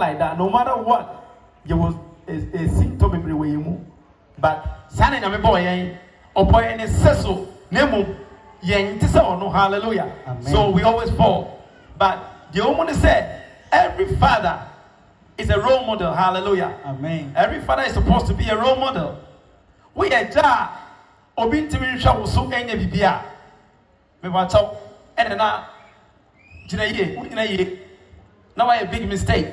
like that. No matter what, you will a symptom everywhere you move. But Sunday, I'm a boy, or boy, and it's so nemo, yen, no hallelujah. Amen. So we always fall. But the woman said, every father is a role model. Hallelujah. Amen. Every father is supposed to be a role model. We are jar, obintimi shawo so enya bibia. Me watch out, and na jina now a big mistake.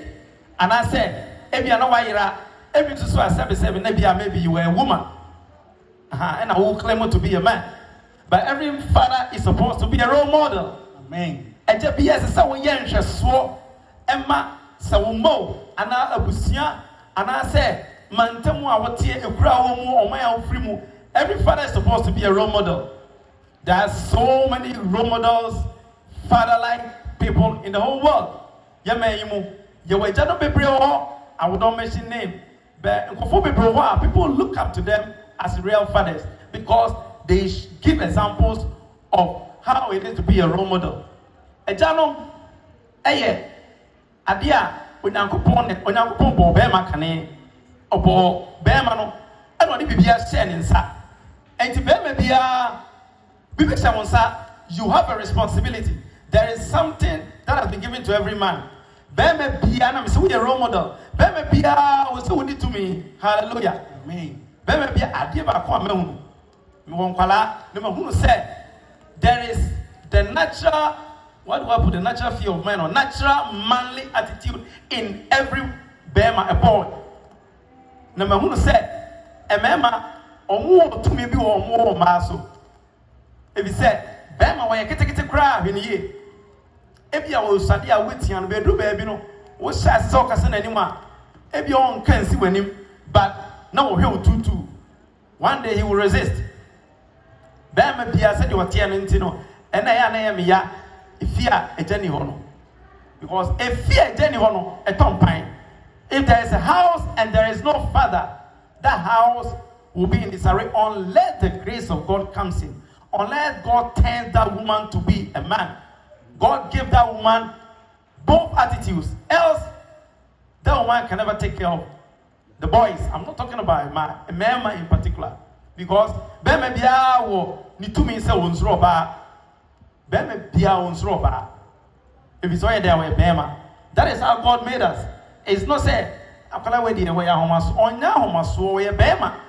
And I said, if you know why you're every to so 77, maybe you were a woman. And I will claim to be a man. But every father is supposed to be a role model. Amen. And just be as a someone young, just swore, Emma, Sawmo, and I abusia, and I said, Mantamo, I will tear a crowd or my own free. Every father is supposed to be a role model. There are so many role models, father-like people in the whole world. Yamayimo, Yawajano Bebrio, I would not mention name, but people look up to them as real fathers because they give examples of how it is to be a role model. Ejano, Adia, Unankupon, Bo Bema Cane, or Bo Bemano, and what if you are saying, sir? And to Bemabia, you have a responsibility. There is something that has been given to every man. Bema Bia, I'm so a role model. Bema Bia was so good to me. Hallelujah. Amen. Bema Bia, I give a comment. Who said there is the natural, what do I put the natural fear of man or natural manly attitude in every Bema, a boy. Number who said, a mema or more to me be or more maso. If he said, Bema, why you get a crab in a year. If you will study a witty and bedroom baby, no, what shall soccer send anyone? If you own can see when him, but no, he'll do. One day he will resist. Bema Pia said you are Tianintino, and I am ya, if fear a Jenny Hono. Because if fear a Jenny Hono, a Tom Pine, if there is a house and there is no father, that house will be in disarray unless the grace of God comes in, unless God turns that woman to be a man. God gave that woman both attitudes. Else, that woman can never take care of the boys. I'm not talking about a man in particular. Because Bema Bia wo ni to me say unsroba. Bema Bia unsroba. If it's why there were Bema. That is how God made us. It's not say akala we di we ya homas onya homas wo we Bema.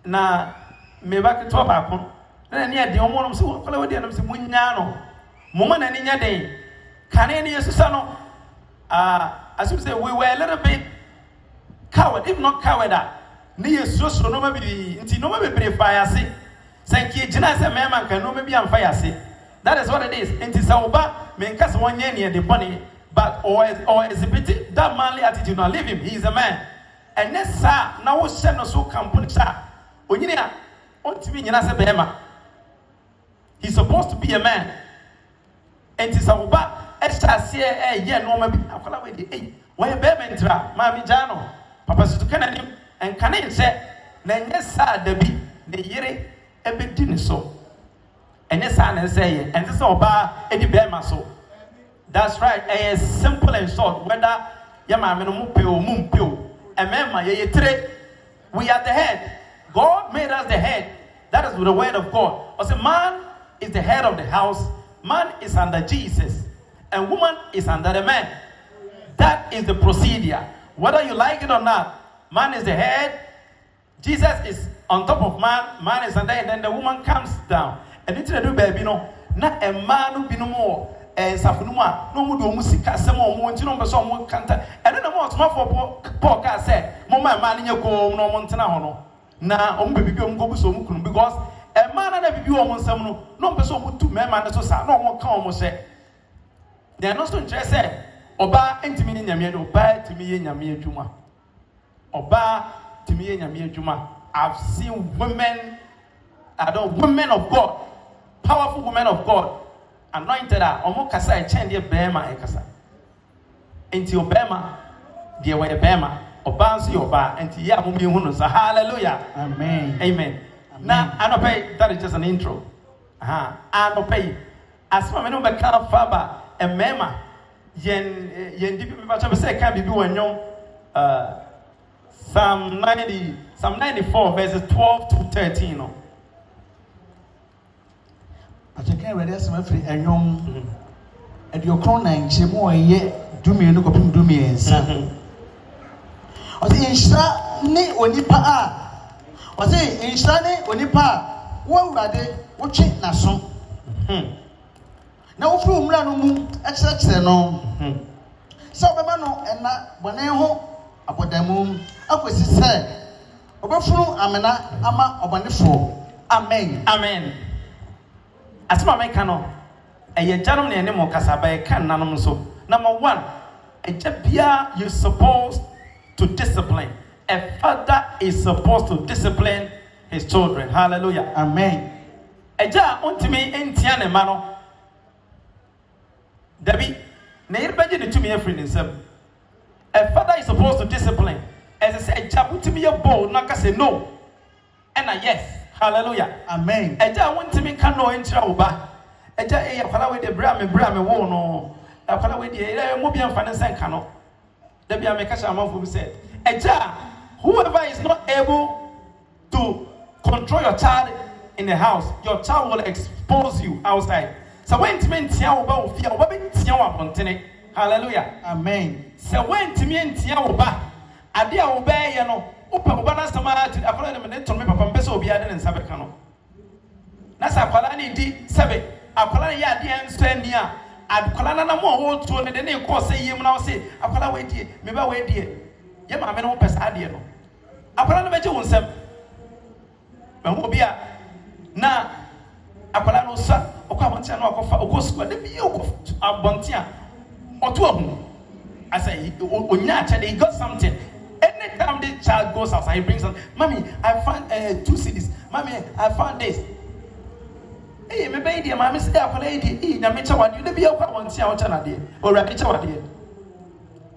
Na me ba ke to ba ko. Na ne de omo no say akala we di na say munya no. Mama na ninya den kane ne yesusa no as you say we were a little bit coward, if not coward. Ne yesuso no ma bi nti no ma be fire say sanki jina say me man kan no ma bi am fire say. That is what it is. Nti sa oba me nka se wonye ne de bone but or exhibit that manly attitude. Now leave him, he is a man. And next sa na wo hye no so kampuni sa onyini a ontimi nyina say bema. He's supposed to be a man. And it's about SRC, yeah, no, maybe I'll call away. Why a bementra, Mammy Jano, Papa Sukanim, and Canin said, Nanya sa debi, the yere, a bit dinner so. And yes, I say, and this all bar Eddie Bema so. That's right, a simple and short, whether Yamamin Mupe or Mumpio, and Mamma, ye tre, we are the head. God made us the head. That is the word of God. As a man is the head of the house. Man is under Jesus, and woman is under the man. That is the procedure. Whether you like it or not, man is the head, Jesus is on top of man, man is under, and then the woman comes down. And it's a do baby, no, not a man who be no more, and Safunuma, no more do musica, some more, you know, some more canter, and then the most for Poka said, Mama, man in your go, no Montana Hono. Now, baby, go so because. A man and a view on some no person would to men and so no one come say. They are not so interested. Oba intimate in Yamia, Oba to me in Yamia Juma. Oba to me in Yamia Juma. I've seen women, women of God, powerful women of God, anointed her, Omokasa, Chandia Bema, Ekasa. Into Obama, dear way Bema, Obansi Oba, and Tia Mumi hallelujah. Amen. Amen. Now, I don't pay, that is just an intro. I don't pay. As for me, no become Faba, and Mema, yen dibi me ba say can be when you Psalm 94 verses 12 to 13 no. I can't read this free and young at your crown and chemo ye do me no coping do me and son. I say insha ne onipa I say insha ne onipa one rade watching na so. Now through mra no mu exercise no. So be no and na bone ho abodamu akwesi say obefunu amena ama obanefo. Amen. Amen. Asma me kano eye janom ne mo kasaba e kan nanom so. Number 1, you're supposed to discipline. A father is supposed to discipline his children. Hallelujah. Amen. Eja ontimi entia ne ma no. Dabi na yerbaje ne tumi afri ne nsam. A father is supposed to discipline. As I say eja ontimi ye bold na ka say no. And a yes. Hallelujah. Amen. Eja ontimi ka no entra wo ba. Eja e yakwala we de bra me wo no. Yakwala we de mo bia mfa ne senka no. Dabi ameka sha amanfo bi say eja whoever is not able to control your child in the house, your child will expose you outside. So when to tia wo ba wo fia wo ba tia wo abontene. Hallelujah. Amen. So when to tia wo ba ade a wo ba ye no opa wo ba na sama ati akola ne me to me papa mpese obi ade ne nsabe ka no. Na sa akola ne di sebe akola ne ya ade enso ani a akola na mo wo to ne de ne ko se yem na wo se akola we die me ba we die ye ma me no pesa ade no akola no beje wo nsam ba mo bia na akola no sa okwa abontia no akofa okosu de bi abontia oto ahu I say onya acha they got something. Anytime the child goes outside, he brings something. Mommy, I found 2 CDs. Mommy, I found this. Hey, me baby, mommy say I lady. Hey, na me chawa you be okwa abontia o cha na de. O rabi chawa de.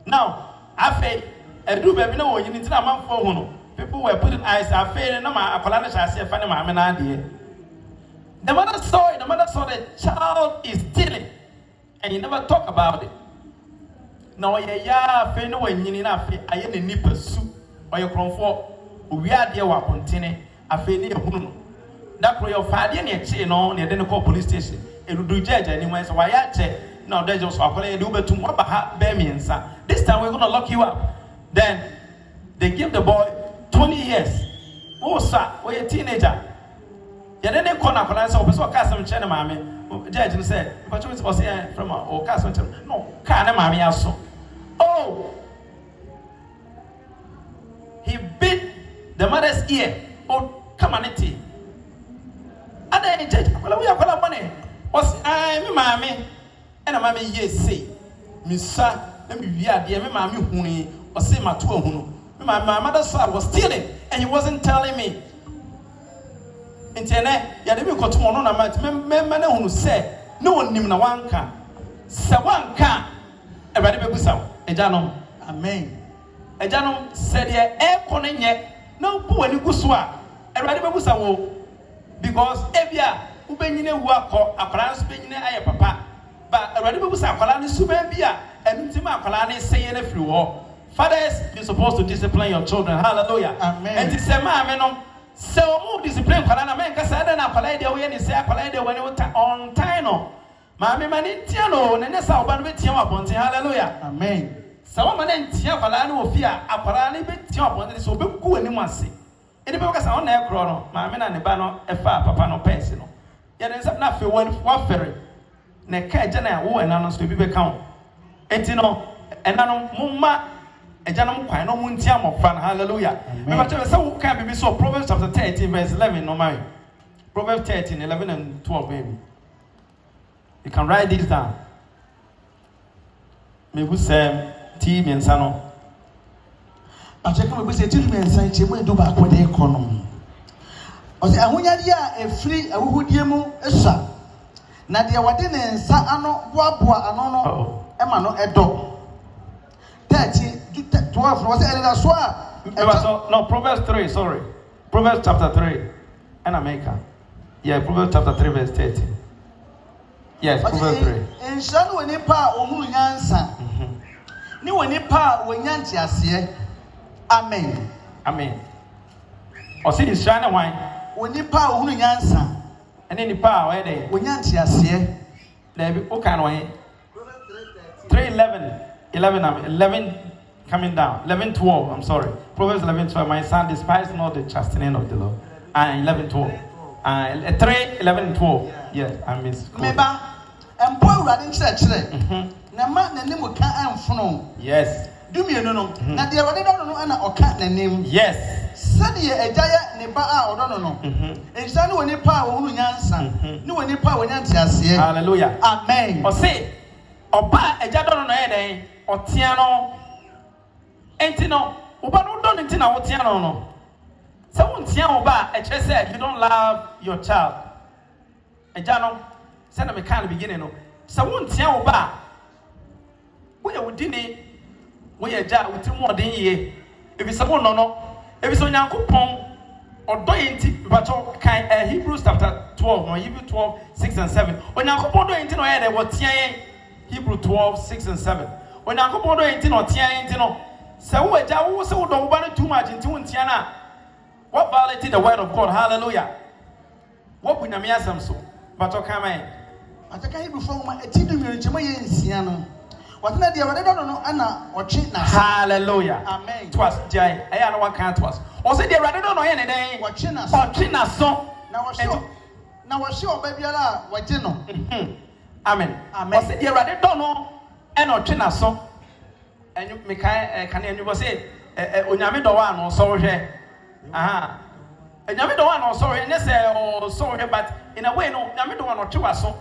Now, afei edu baby na wo yin ntina amanfo hu no. People were putting eyes afei na ma akola na cha se fa ne ma me na de. The mother saw the child is stealing and you never talk about it. Now ya fe no wanyini na afe aye ne nipa su oye kronfo owi ade wa kontene afe ne ehunu no da kro yo faade ne eche no ne de ne call police station eludu jaja ni wan so wa ya che na de just akola ye de obetum oba ha be miensa. This time we're going to lock you up. Then they give the boy 20 years. Oh sir, we a teenager. Ya de ne corner akola so obeso ka sam che ne maame judge no say but you was say from o ka so no ka ne maame aso. Oh, he beat the mother's ear. Oh, come on, it. Other judge, we have got money. Was I, me, mammy, and a mammy, yes, say, Miss Sir, let me be a dear mammy, who or say my 2 my mother's son was stealing, and he wasn't telling me. Internet, ya didn't go to one on a match. Men who said, no one knew one can. So one can. Everybody be so. Ejano, amen. Ejano said, "Yeah, konenye no bu ani guswa." Everybody be busa wo because ebia ubenyine wu akọ akwara nso benyine aye papa. But everybody be busa akwara ne suba bia entima akwara ne seye na firi wo. Fathers, you're supposed to discipline your children. Hallelujah. Amen. And this man no so mu discipline akwara na men kasa da na akwara de wo ye ne se akwara de wo ne on time no. Mami mani tia no ne sa oba no betia wabonte. Hallelujah. Amen. Sa wo mane ntia akwara ne ofia akwara ne betia wabonte so obeku ani mu ase. Eni be kasa on na ekro no mami na ne ba no efa papa no pese no. Ye ne nsa na fe wa fere. Ne ka eja na wo ena no so bi be ka ho. Enti no ena no mumma eja no kwan no mu ntia mofra na. Hallelujah. Me ba tell say wo kan bibi so Proverbs chapter 13 verse 11 no man. Proverbs 13 11 and 12 baby. You can write this down. Me bu say ti mi nsa no. Acheka me bu say ti mi nsa che mu edu ba ko de ekonom. O say ahonya dia efiri awuhudie mu ehwa. Na de wade ne nsa ano boaboa ano no e ma no edo. 13 12 was elder so no Proverbs 3 sorry. Proverbs chapter 3 and America. Yeah, Proverbs chapter 3 verse 13. Yes, Proverbs 3. Nhyira no wɔ nipa a ohunu nyansa. Ni wɔ nipa a wɔnya nteaseɛ. Amen. Amen. Ɔsi nhyira ne wan. Wɔ nipa a ohunu nyansa. Ɛne nipa a ɔyɛ dɛ. Wɔnya nteaseɛ. Dabi o kan ɔyɛ. 3:11 coming down. 11:12. I'm sorry. Proverbs 11:12. My son, despise not the chastening of the Lord. 11:12. 3:11-12. Yes, I miss. Meba, empo awurade nkyerɛkyerɛ. Na ma n'anim ka amfono. Yes. Dumienu no. Na de awurade dɔ no ana ɔka n'anim. Yes. Sɛdeɛ agya yɛ ne ba a ɔdɔ no no. Nhyira ne wɔ nipa a wɔhunu nyansa. Ne wɔ nipa a wɔnya nteaseɛ. Hallelujah. Amen. Ɔse ɔba agya dɔ no no yɛ dɛn ɔteɛ no. Enti no, ɔba no dɔ ne nti na ɔteɛ no no. Sɛ wonteɛ ɔba a ɛkyerɛ sɛ you don't love your child. Agya no sɛ na meka no beginning no. Sɛ wonteɛ ɔba a woyɛ wodini woyɛ agya wotiri mu ɔden yie. Ebi sɛ wonɔ no. Ebi sɛ Onyankopɔn ɔdɔ yɛ nti mpatsɔ kan Hebrews chapter 12 no Hebrews 12:6-7. Onyankopɔn dɔ yɛ nti na ɔyɛ dɛ wɔteɛ yɛn. Hebrews 12:6-7. Onyankopɔn dɔ yɛ nti na ɔteɛ yɛn nti no. Sɛ wo agya wo sɛ wodɔ wo ba no too much nti wonteɛ na what violated the word of God. Hallelujah. What bu nyame asɛm so. Mpatsɔ kan man. Ataka Hebrew fo ma eti dumienu nkyɛn yɛ nsia no. Wɔtena deɛ wɔde dɔ no no ana ɔtwe na. Hallelujah. Amen. To us jai. Ɛyɛ na waka to us. Ɔsɛ deɛ wɔde dɔ no yɛ ne dɛn. Wɔtwe na so. Ɔtwe na so. Na wɔhyɛ ɔba biara a wɔgye no. Amen. Amen. Ɔsɛ deɛ wɔde dɔ no ɛna ɔtwe na so. Ɛnyu mekan kan ɛnyu bɔ sɛ onyame dɔ wa no so hwɛ. Aha. Onyame dɔ wa no so hwɛ ne sɛ so hwɛ but in a way no onyame dɔ wa no twe wa so.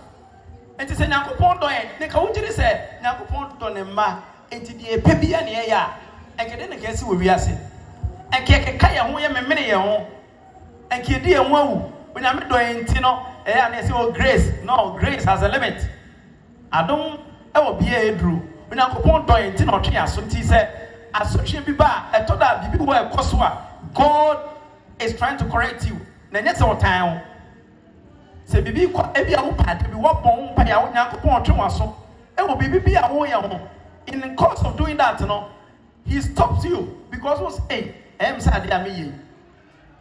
Enti sɛ Nyankopɔn dɔ yɛ ne ka wogyere sɛ Nyankopɔn dɔ ne mma enti deɛ pɛ bia ne yɛ a ɛnkɛde ne kɛse wɔ wiase. Ɛnkɛ keka yɛ ho yɛ memene yɛ ho. Ɛnkɛ di yɛ ho awu. Onyame dɔ yɛ nti no ɛyɛ a ne sɛ oh grace. No, grace has a limit. Adom ɛwɔ bia eduru. Onyankopɔn dɔ yɛ nti na ɔtwe aso nti sɛ asotwe bi ba a ɛtɔ da bibi wɔ ɛkɔ so a God is trying to correct you. Na nyɛ sɛ ɔtan ho. Sɛ bibi kɔ ebi a wo paade bi wɔ bɔn mpa ya Onyankopɔn ɔtwe wɔ so. Ɛwɔ bibi bi a wo yɛ ho. In the course of doing that no, he stops you because was hey ɛyɛ sɛ ade a meyɛ.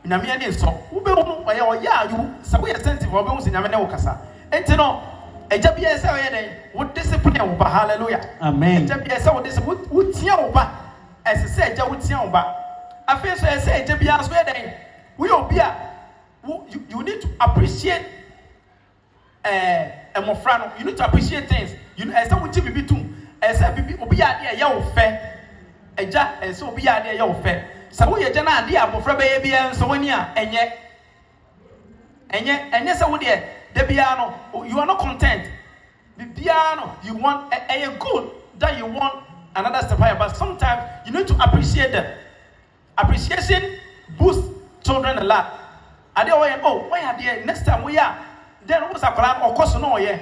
Nyame yɛ ne nsɔ. Wo bɛ ho ɔyɛ ayu sɛ wo yɛ sensitive wo bɛ ho sɛ nyame ne wo kasa. Enti no ɛgya bi yɛ sɛ ɔyɛ dɛn wo discipline wo ba. Hallelujah. Amen. Ɛgya bi yɛ sɛ wo discipline wo tia wo ba. Ɛsɛ sɛ ɛgya wo tia wo ba. Afei so ɛsɛ ɛgya bi yɛ so yɛ dɛn wo yɛ obi a you need to appreciate ɛmɔfra no. You need to appreciate things. Ɛsɛ wo gye bibi tum. Ɛsɛ bibi obi yɛ adeɛ ɛyɛ wo fɛ. Ɛgya ɛsɛ obi yɛ adeɛ ɛyɛ wo fɛ. Sɛ wo yɛ gya na adeɛ abɔfra bɛyɛ bi ɛnso wani a ɛnyɛ sɛ wo deɛ de bia no you are not content. Bia no you want a good that you want another step higher, but sometimes you need to appreciate them. Appreciation boosts children a lot. Ade oh why are there next time we are then what's a plan or course no yeah.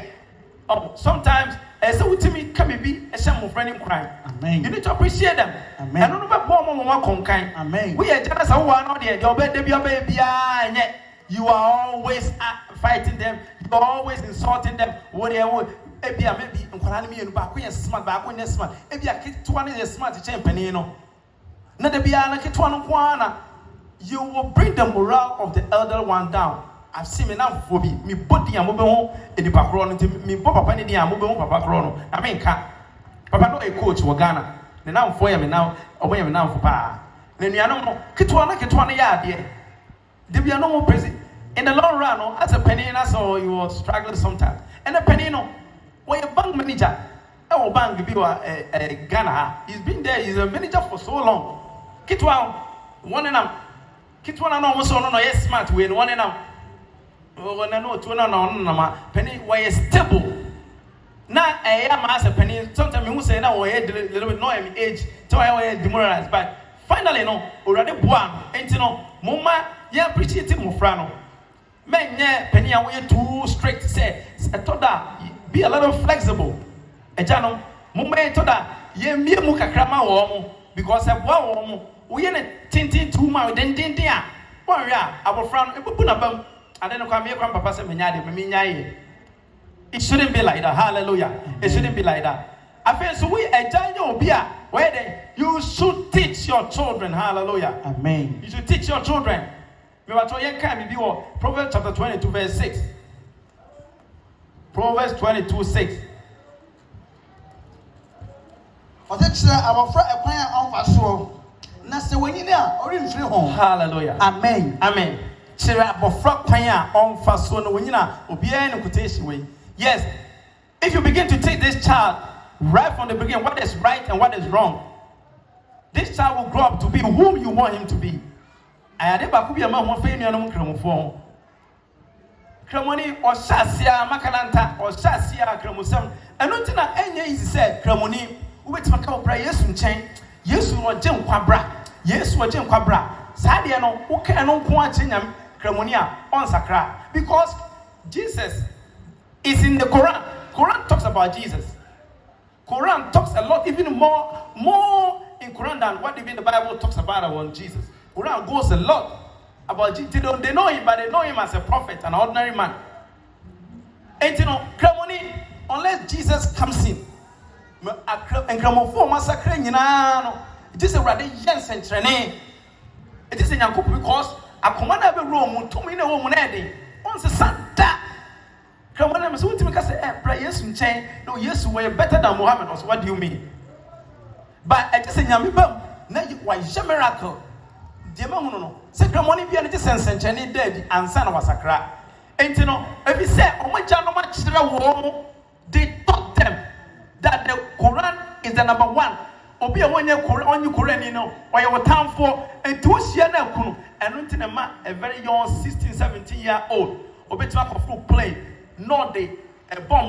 Oh sometimes so with me can be a shame of friending crime. Amen. You need to appreciate them. Amen. I don't know about one conkind. Amen. We are just who are not there. Your baby, you are always fighting them. You are always insulting them. Whatever. Maybe me and back when smart, back when you're smart. If you are kid one is smart champion, you know. Not the Biana Kitwana. You will bring the morale of the elder one down. I've seen enough for me body and mobile in the background. Me papa penny and mobile papa chrono. I mean, papa no a coach for Ghana. The now for me now, away me now for pa. Then you know, Kitwana yard, dear. There be no more busy. In the long run, as a penny, and so you were struggling sometimes. And a penny, no, where a bank manager, our bank be a Ghana. He's been there, he's a manager for so long. Kitwan, one and I'm Kitwana almost on no yes smart way, one and I'm. When I know to no penny way stable. Now I am as a penny. Sometimes you say now we had a little bit no age, so I was demoralized. But finally, no, already one, and you know, Mama, yeah, appreciate him, Mufrano. Men, yeah, penny away too strict. Say, I told her, be a little flexible. A jano, Mumma told her, yeah, me muka krama womo, because I wow, we ain't tinting too much, then dear. Well, yeah, our friend, a bum. I don't know come here, Papa said, Minyadi, It shouldn't be like that. Hallelujah. It shouldn't be like that. I feel so we where you should teach your children. Hallelujah. Amen. You should teach your children. Proverbs chapter 22 verse 6. Proverbs 22:6. Hallelujah. Amen. Amen. Yes, if you begin to teach this child right from the beginning what is right and what is wrong, this child will grow up to be whom you want him to be. Kramoni or Shasia Makalanta or Shasia Kramusam. And not in any easy said Kramoni, which Macau pray yes and chain, yes or Jim Quabra, yes or Jim Quabra, Sadiano, who can on Quantinum Kramonia on Sakra. Because Jesus is in the Quran. Quran talks about Jesus. Quran talks a lot, even more in Quran than what even the Bible talks about Jesus. Quran goes a lot about Jesus. They know him, but they know him as a prophet, an ordinary man. And you know, Kramoni, unless Jesus comes in, and Kramofo massacre, it is a rather young century. It is a young couple because a commander of a room, 2 minutes woman, once a Santa. Kramoni was what to make us a prayers and chain. No, yes, we're better than Muhammad. What do you mean? But it is a young people, now you why miracle. No. Secretary be an sense and Chinese dead and son of a sacra. And you know, if you say, oh my channel, they taught them that the Quran is the number one. Or be a 1 year Quran, you Quran, you know, or your town for and 2 years now, and until a man, a very young 16, 17-year-old, or better of play, not a bomb.